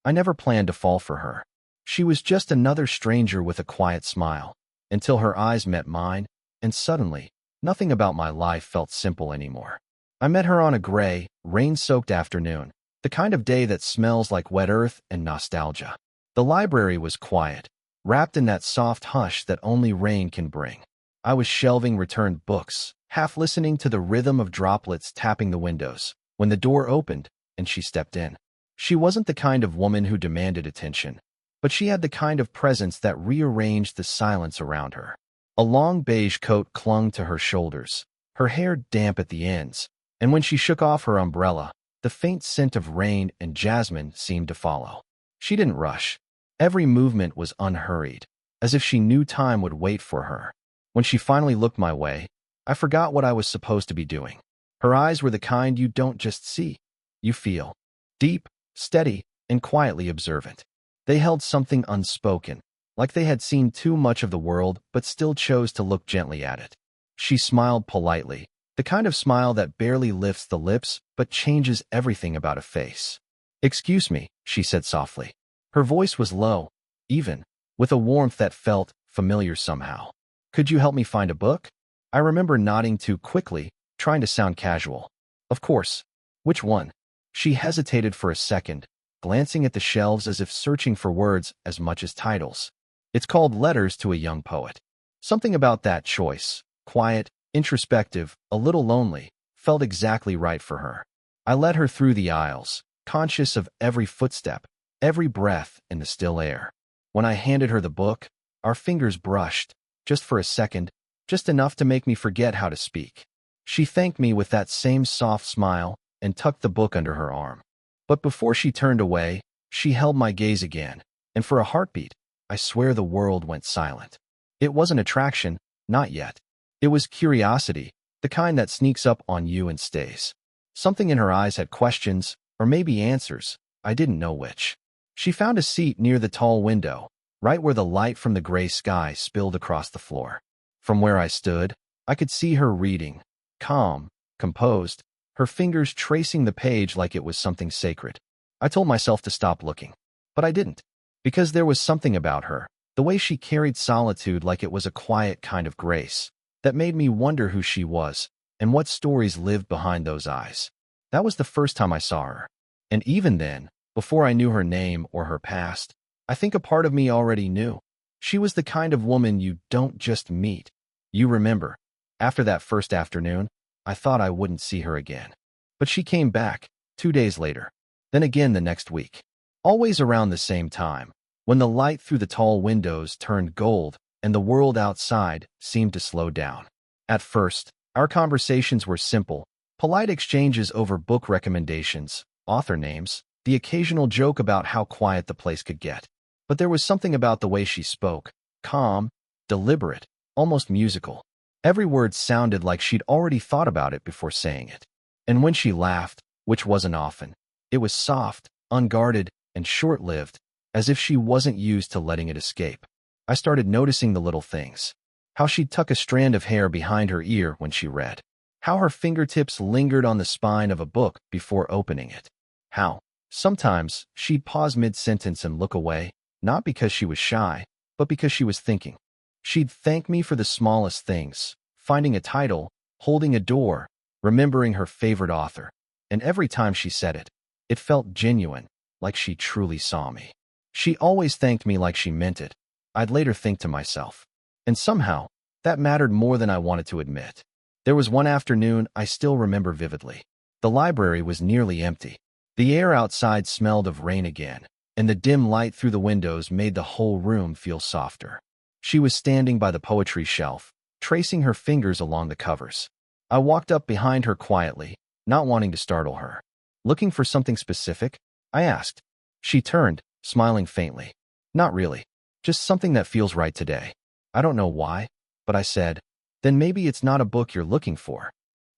I never planned to fall for her. She was just another stranger with a quiet smile, until her eyes met mine, and suddenly, nothing about my life felt simple anymore. I met her on a gray, rain-soaked afternoon, the kind of day that smells like wet earth and nostalgia. The library was quiet, wrapped in that soft hush that only rain can bring. I was shelving returned books, half listening to the rhythm of droplets tapping the windows, when the door opened and she stepped in. She wasn't the kind of woman who demanded attention, but she had the kind of presence that rearranged the silence around her. A long beige coat clung to her shoulders, her hair damp at the ends, and when she shook off her umbrella, the faint scent of rain and jasmine seemed to follow. She didn't rush. Every movement was unhurried, as if she knew time would wait for her. When she finally looked my way, I forgot what I was supposed to be doing. Her eyes were the kind you don't just see, you feel. Deep, steady, and quietly observant. They held something unspoken, like they had seen too much of the world but still chose to look gently at it. She smiled politely, the kind of smile that barely lifts the lips but changes everything about a face. "Excuse me," she said softly. Her voice was low, even, with a warmth that felt familiar somehow. "Could you help me find a book?" I remember nodding too quickly, trying to sound casual. "Of course. Which one?" She hesitated for a second, glancing at the shelves as if searching for words as much as titles. "It's called Letters to a Young Poet." Something about that choice, quiet, introspective, a little lonely, felt exactly right for her. I led her through the aisles, conscious of every footstep, every breath in the still air. When I handed her the book, our fingers brushed, just for a second, just enough to make me forget how to speak. She thanked me with that same soft smile and tucked the book under her arm. But before she turned away, she held my gaze again, and for a heartbeat, I swear the world went silent. It wasn't attraction, not yet. It was curiosity, the kind that sneaks up on you and stays. Something in her eyes had questions, or maybe answers, I didn't know which. She found a seat near the tall window, right where the light from the gray sky spilled across the floor. From where I stood, I could see her reading, calm, composed, her fingers tracing the page like it was something sacred. I told myself to stop looking, but I didn't, because there was something about her, the way she carried solitude like it was a quiet kind of grace, that made me wonder who she was and what stories lived behind those eyes. That was the first time I saw her. And even then, before I knew her name or her past, I think a part of me already knew. She was the kind of woman you don't just meet. You remember, after that first afternoon, I thought I wouldn't see her again. But she came back, 2 days later, then again the next week. Always around the same time, when the light through the tall windows turned gold and the world outside seemed to slow down. At first, our conversations were simple, polite exchanges over book recommendations, author names, the occasional joke about how quiet the place could get. But there was something about the way she spoke, calm, deliberate, almost musical. Every word sounded like she'd already thought about it before saying it. And when she laughed, which wasn't often, it was soft, unguarded, and short-lived, as if she wasn't used to letting it escape. I started noticing the little things. How she'd tuck a strand of hair behind her ear when she read. How her fingertips lingered on the spine of a book before opening it. How, sometimes, she'd pause mid-sentence and look away, not because she was shy, but because she was thinking. She'd thank me for the smallest things, finding a title, holding a door, remembering her favorite author. And every time she said it, it felt genuine, like she truly saw me. She always thanked me like she meant it, I'd later think to myself. And somehow, that mattered more than I wanted to admit. There was one afternoon I still remember vividly. The library was nearly empty. The air outside smelled of rain again, and the dim light through the windows made the whole room feel softer. She was standing by the poetry shelf, tracing her fingers along the covers. I walked up behind her quietly, not wanting to startle her. "Looking for something specific?" I asked. She turned, smiling faintly. "Not really. Just something that feels right today." "I don't know why," but I said, "Then maybe it's not a book you're looking for."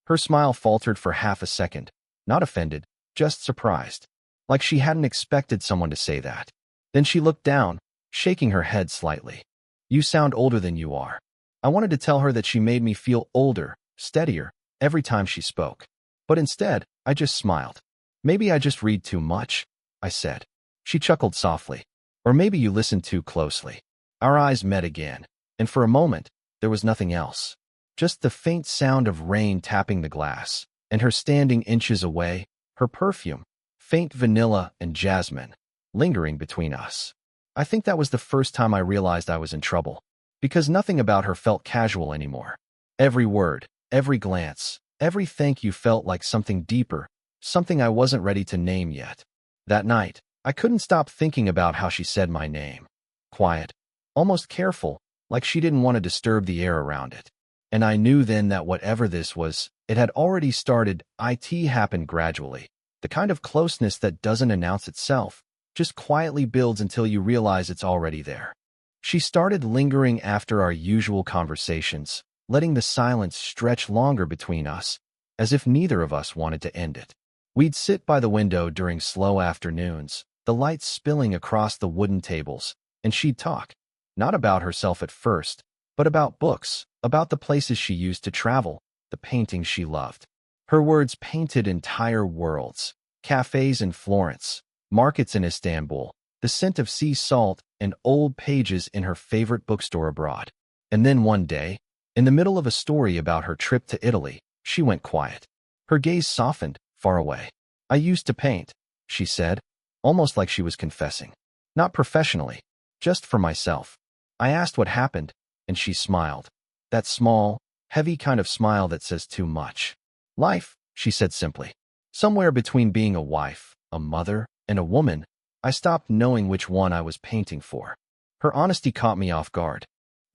Her smile faltered for half a second, not offended, just surprised, like she hadn't expected someone to say that. Then she looked down, shaking her head slightly. "You sound older than you are." I wanted to tell her that she made me feel older, steadier, every time she spoke. But instead, I just smiled. "Maybe I just read too much," I said. She chuckled softly. Or maybe you listened too closely. Our eyes met again, and for a moment, there was nothing else. Just the faint sound of rain tapping the glass, and her standing inches away, her perfume, faint vanilla and jasmine, lingering between us. I think that was the first time I realized I was in trouble, because nothing about her felt casual anymore. Every word, every glance, every thank you felt like something deeper, something I wasn't ready to name yet. That night, I couldn't stop thinking about how she said my name. Quiet, almost careful, like she didn't want to disturb the air around it. And I knew then that whatever this was, it had already started. It happened gradually. The kind of closeness that doesn't announce itself, just quietly builds until you realize it's already there. She started lingering after our usual conversations, letting the silence stretch longer between us, as if neither of us wanted to end it. We'd sit by the window during slow afternoons, the lights spilling across the wooden tables, and she'd talk, not about herself at first, but about books, about the places she used to travel, the paintings she loved. Her words painted entire worlds: cafes in Florence, markets in Istanbul, the scent of sea salt, and old pages in her favorite bookstore abroad. And then one day, in the middle of a story about her trip to Italy, she went quiet. Her gaze softened, far away. "I used to paint," she said, almost like she was confessing. Not professionally, just for myself. I asked what happened, and she smiled. That small, heavy kind of smile that says too much. "Life," she said simply. Somewhere between being a wife, a mother, and a woman, I stopped knowing which one I was painting for. Her honesty caught me off guard.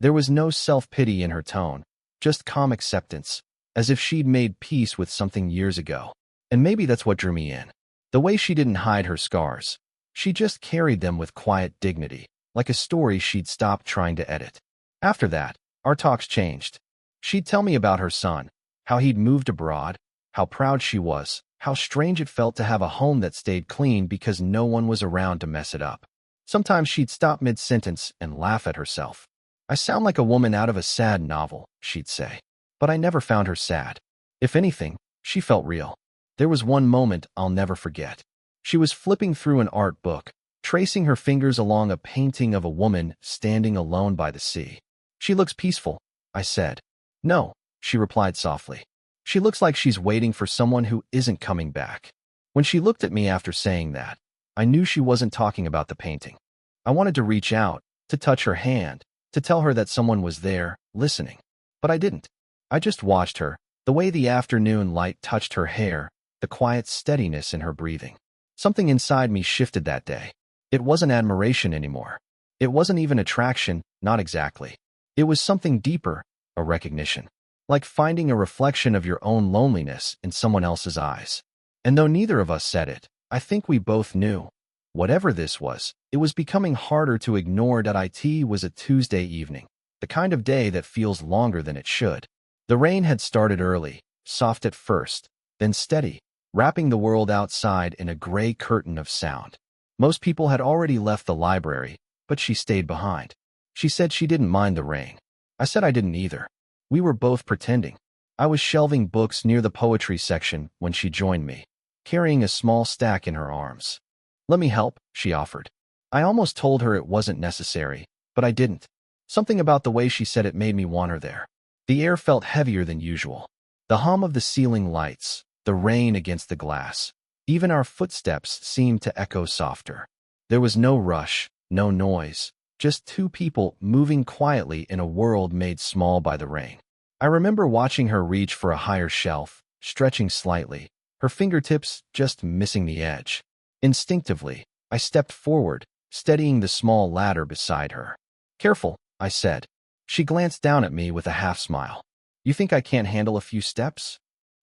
There was no self-pity in her tone, just calm acceptance, as if she'd made peace with something years ago. And maybe that's what drew me in. The way she didn't hide her scars. She just carried them with quiet dignity, like a story she'd stopped trying to edit. After that, our talks changed. She'd tell me about her son, how he'd moved abroad, how proud she was, how strange it felt to have a home that stayed clean because no one was around to mess it up. Sometimes she'd stop mid-sentence and laugh at herself. "I sound like a woman out of a sad novel," she'd say. But I never found her sad. If anything, she felt real. There was one moment I'll never forget. She was flipping through an art book, tracing her fingers along a painting of a woman standing alone by the sea. "She looks peaceful," I said. "No," she replied softly. "She looks like she's waiting for someone who isn't coming back." When she looked at me after saying that, I knew she wasn't talking about the painting. I wanted to reach out, to touch her hand, to tell her that someone was there, listening. But I didn't. I just watched her, the way the afternoon light touched her hair, the quiet steadiness in her breathing. Something inside me shifted that day. It wasn't admiration anymore. It wasn't even attraction, not exactly. It was something deeper, a recognition. Like finding a reflection of your own loneliness in someone else's eyes. And though neither of us said it, I think we both knew. Whatever this was, it was becoming harder to ignore. It was a Tuesday evening, the kind of day that feels longer than it should. The rain had started early, soft at first, then steady, wrapping the world outside in a gray curtain of sound. Most people had already left the library, but she stayed behind. She said she didn't mind the rain. I said I didn't either. We were both pretending. I was shelving books near the poetry section when she joined me, carrying a small stack in her arms. "Let me help," she offered. I almost told her it wasn't necessary, but I didn't. Something about the way she said it made me want her there. The air felt heavier than usual. The hum of the ceiling lights, the rain against the glass. Even our footsteps seemed to echo softer. There was no rush, no noise, just two people moving quietly in a world made small by the rain. I remember watching her reach for a higher shelf, stretching slightly, her fingertips just missing the edge. Instinctively, I stepped forward, steadying the small ladder beside her. "Careful," I said. She glanced down at me with a half-smile. "You think I can't handle a few steps?"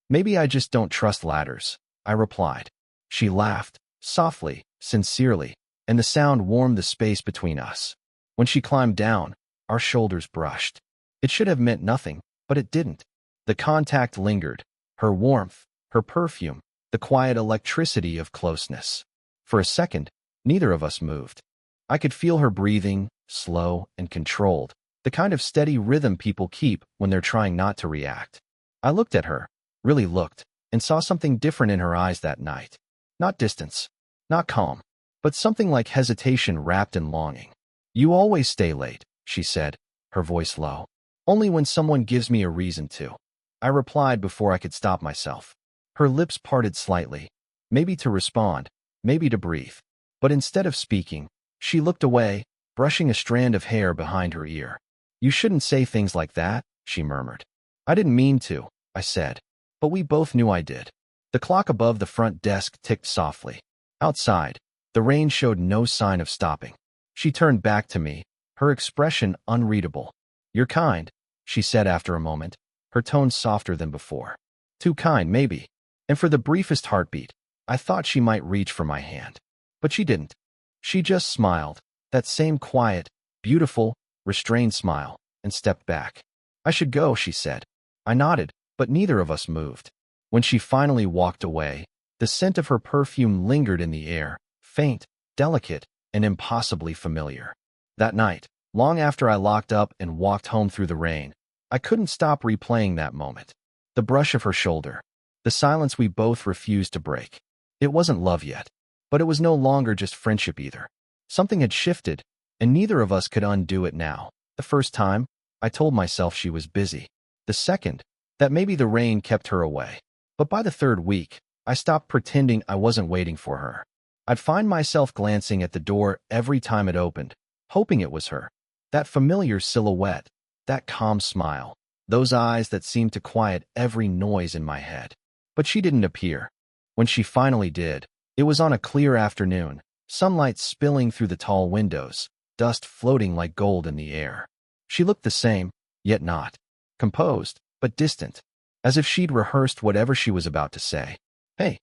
"Maybe I just don't trust ladders," I replied. She laughed, softly, sincerely, and the sound warmed the space between us. When she climbed down, our shoulders brushed. It should have meant nothing, but it didn't. The contact lingered, her warmth, her perfume, the quiet electricity of closeness. For a second, neither of us moved. I could feel her breathing, slow and controlled, the kind of steady rhythm people keep when they're trying not to react. I looked at her, really looked, and saw something different in her eyes that night. Not distance, not calm, but something like hesitation wrapped in longing. "You always stay late," she said, her voice low. "Only when someone gives me a reason to." I replied before I could stop myself. Her lips parted slightly, maybe to respond, maybe to breathe. But instead of speaking, she looked away, brushing a strand of hair behind her ear. "You shouldn't say things like that," she murmured. "I didn't mean to," I said, but we both knew I did. The clock above the front desk ticked softly. Outside, the rain showed no sign of stopping. She turned back to me, her expression unreadable. "You're kind," she said after a moment, her tone softer than before. "Too kind, maybe." And for the briefest heartbeat, I thought she might reach for my hand. But she didn't. She just smiled, that same quiet, beautiful, restrained smile, and stepped back. "I should go," she said. I nodded, but neither of us moved. When she finally walked away, the scent of her perfume lingered in the air, faint, delicate, and impossibly familiar. That night, long after I locked up and walked home through the rain, I couldn't stop replaying that moment. The brush of her shoulder, the silence we both refused to break. It wasn't love yet, but it was no longer just friendship either. Something had shifted, and neither of us could undo it now. The first time, I told myself she was busy. The second, that maybe the rain kept her away. But by the third week, I stopped pretending I wasn't waiting for her. I'd find myself glancing at the door every time it opened, hoping it was her. That familiar silhouette, that calm smile, those eyes that seemed to quiet every noise in my head. But she didn't appear. When she finally did, it was on a clear afternoon, sunlight spilling through the tall windows, dust floating like gold in the air. She looked the same, yet not. Composed, but distant, as if she'd rehearsed whatever she was about to say. "Hey,"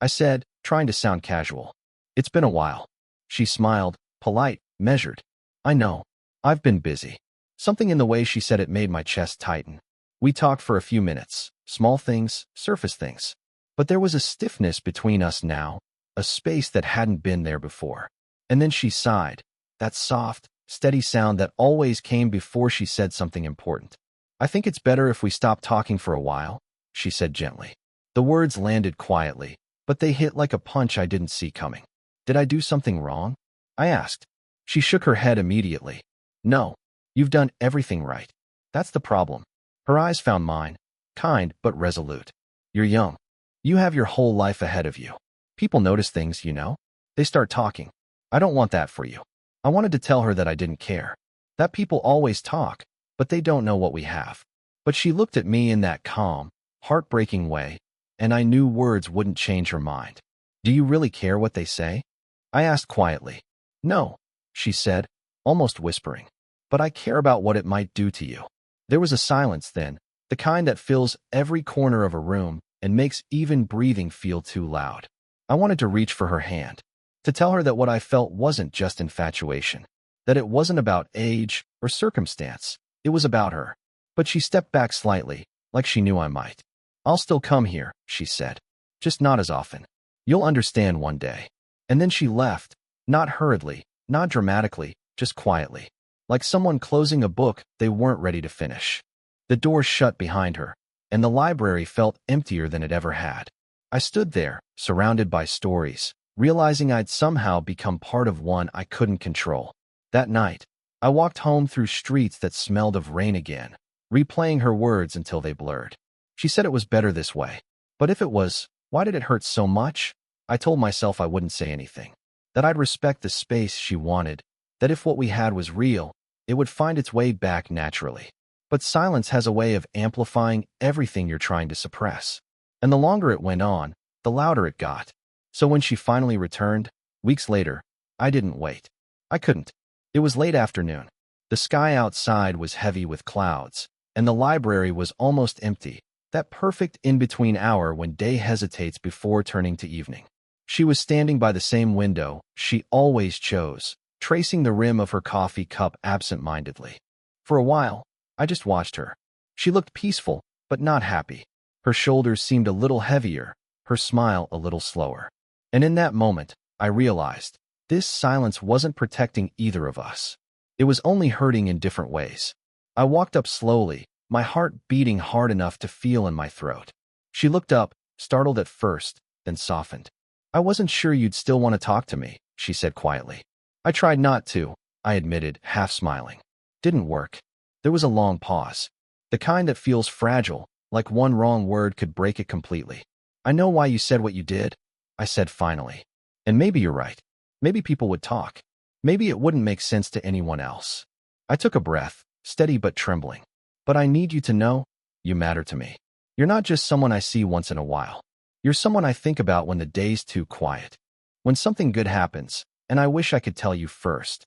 I said, trying to sound casual. "It's been a while." She smiled, polite, measured. "I know. I've been busy." Something in the way she said it made my chest tighten. We talked for a few minutes, small things, surface things. But there was a stiffness between us now, a space that hadn't been there before. And then she sighed, that soft, steady sound that always came before she said something important. "I think it's better if we stop talking for a while," she said gently. The words landed quietly, but they hit like a punch I didn't see coming. "Did I do something wrong?" I asked. She shook her head immediately. "No, you've done everything right. That's the problem." Her eyes found mine, kind but resolute. "You're young. You have your whole life ahead of you. People notice things, you know. They start talking. I don't want that for you." I wanted to tell her that I didn't care. That people always talk, but they don't know what we have. But she looked at me in that calm, heartbreaking way, and I knew words wouldn't change her mind. "Do you really care what they say?" I asked quietly. "No," she said, almost whispering. "But I care about what it might do to you." There was a silence then, the kind that fills every corner of a room and makes even breathing feel too loud. I wanted to reach for her hand, to tell her that what I felt wasn't just infatuation, that it wasn't about age or circumstance, it was about her. But she stepped back slightly, like she knew I might. "I'll still come here," she said, "just not as often. You'll understand one day." And then she left, not hurriedly, not dramatically, just quietly, like someone closing a book they weren't ready to finish. The door shut behind her, and the library felt emptier than it ever had. I stood there, surrounded by stories, realizing I'd somehow become part of one I couldn't control. That night, I walked home through streets that smelled of rain again, replaying her words until they blurred. She said it was better this way. But if it was, why did it hurt so much? I told myself I wouldn't say anything, that I'd respect the space she wanted, that if what we had was real, it would find its way back naturally. But silence has a way of amplifying everything you're trying to suppress. And the longer it went on, the louder it got. So when she finally returned, weeks later, I didn't wait. I couldn't. It was late afternoon. The sky outside was heavy with clouds, and the library was almost empty, that perfect in-between hour when day hesitates before turning to evening. She was standing by the same window she always chose, tracing the rim of her coffee cup absent-mindedly. For a while, I just watched her. She looked peaceful, but not happy. Her shoulders seemed a little heavier, her smile a little slower. And in that moment, I realized, this silence wasn't protecting either of us. It was only hurting in different ways. I walked up slowly, my heart beating hard enough to feel in my throat. She looked up, startled at first, then softened. "I wasn't sure you'd still want to talk to me," she said quietly. I tried not to, I admitted, half smiling. Didn't work. There was a long pause. The kind that feels fragile, like one wrong word could break it completely. I know why you said what you did, I said finally. And maybe you're right. Maybe people would talk. Maybe it wouldn't make sense to anyone else. I took a breath, steady but trembling. But I need you to know, you matter to me. You're not just someone I see once in a while. You're someone I think about when the day's too quiet. When something good happens, and I wish I could tell you first.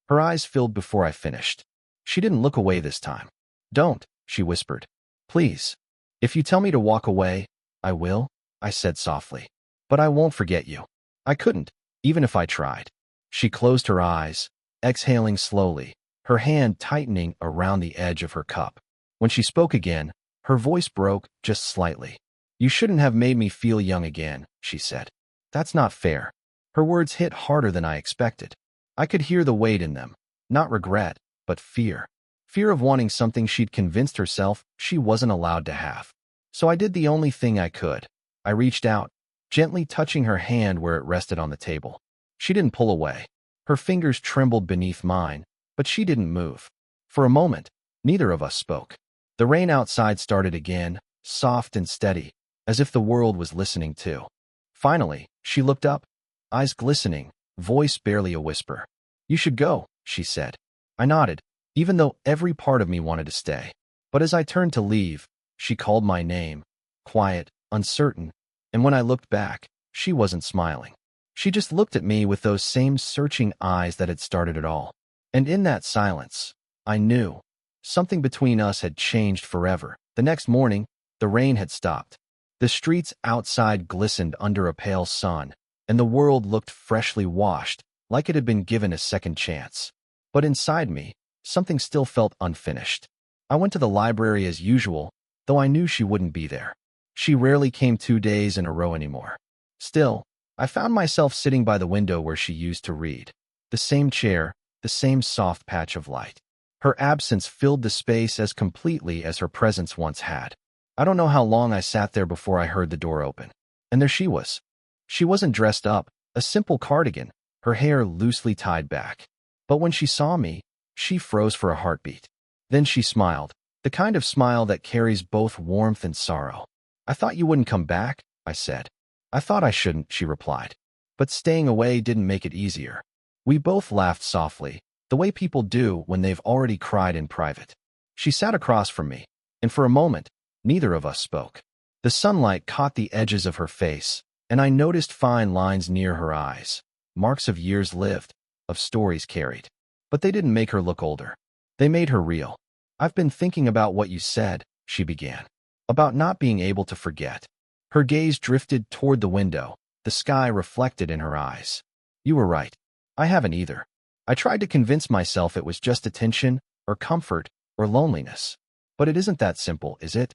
Her eyes filled before I finished. She didn't look away this time. Don't, she whispered. Please. If you tell me to walk away, I will, I said softly. But I won't forget you. I couldn't, even if I tried. She closed her eyes, exhaling slowly, her hand tightening around the edge of her cup. When she spoke again, her voice broke just slightly. You shouldn't have made me feel young again, she said. That's not fair. Her words hit harder than I expected. I could hear the weight in them, not regret, but fear. Fear of wanting something she'd convinced herself she wasn't allowed to have. So I did the only thing I could. I reached out, gently touching her hand where it rested on the table. She didn't pull away. Her fingers trembled beneath mine, but she didn't move. For a moment, neither of us spoke. The rain outside started again, soft and steady, as if the world was listening too. Finally, she looked up, eyes glistening, voice barely a whisper. You should go, she said. I nodded, even though every part of me wanted to stay. But as I turned to leave, she called my name, quiet, uncertain, and when I looked back, she wasn't smiling. She just looked at me with those same searching eyes that had started it all. And in that silence, I knew something between us had changed forever. The next morning, the rain had stopped. The streets outside glistened under a pale sun, and the world looked freshly washed, like it had been given a second chance. But inside me, something still felt unfinished. I went to the library as usual, though I knew she wouldn't be there. She rarely came 2 days in a row anymore. Still, I found myself sitting by the window where she used to read. The same chair, the same soft patch of light. Her absence filled the space as completely as her presence once had. I don't know how long I sat there before I heard the door open. And there she was. She wasn't dressed up, a simple cardigan, her hair loosely tied back. But when she saw me, she froze for a heartbeat. Then she smiled, the kind of smile that carries both warmth and sorrow. I thought you wouldn't come back, I said. I thought I shouldn't, she replied. But staying away didn't make it easier. We both laughed softly, the way people do when they've already cried in private. She sat across from me, and for a moment, neither of us spoke. The sunlight caught the edges of her face, and I noticed fine lines near her eyes, marks of years lived, of stories carried. But they didn't make her look older. They made her real. I've been thinking about what you said, she began. About not being able to forget. Her gaze drifted toward the window, the sky reflected in her eyes. You were right. I haven't either. I tried to convince myself it was just attention, or comfort, or loneliness. But it isn't that simple, is it?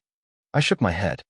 I shook my head.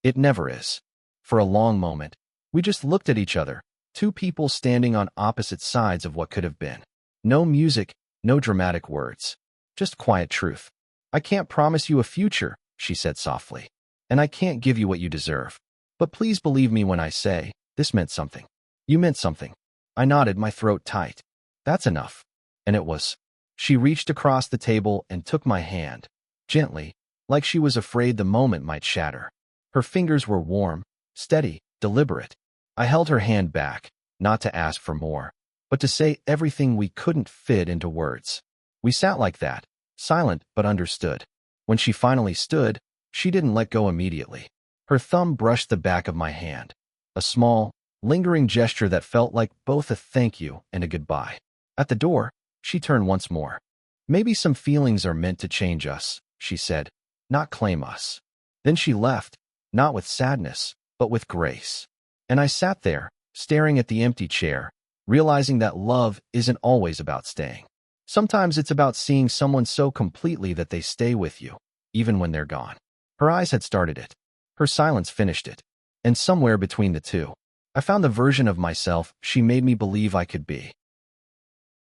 It never is. For a long moment, we just looked at each other, two people standing on opposite sides of what could have been. No music, no dramatic words. Just quiet truth. I can't promise you a future, she said softly. And I can't give you what you deserve. But please believe me when I say, this meant something. You meant something. I nodded, my throat tight. That's enough. And it was. She reached across the table and took my hand, gently, like she was afraid the moment might shatter. Her fingers were warm, steady, deliberate. I held her hand back, not to ask for more, but to say everything we couldn't fit into words. We sat like that, silent but understood. When she finally stood, she didn't let go immediately. Her thumb brushed the back of my hand, a small, lingering gesture that felt like both a thank you and a goodbye. At the door, she turned once more. Maybe some feelings are meant to change us, she said, not claim us. Then she left, not with sadness, but with grace. And I sat there, staring at the empty chair, realizing that love isn't always about staying. Sometimes it's about seeing someone so completely that they stay with you, even when they're gone. Her eyes had started it. Her silence finished it. And somewhere between the two, I found the version of myself she made me believe I could be.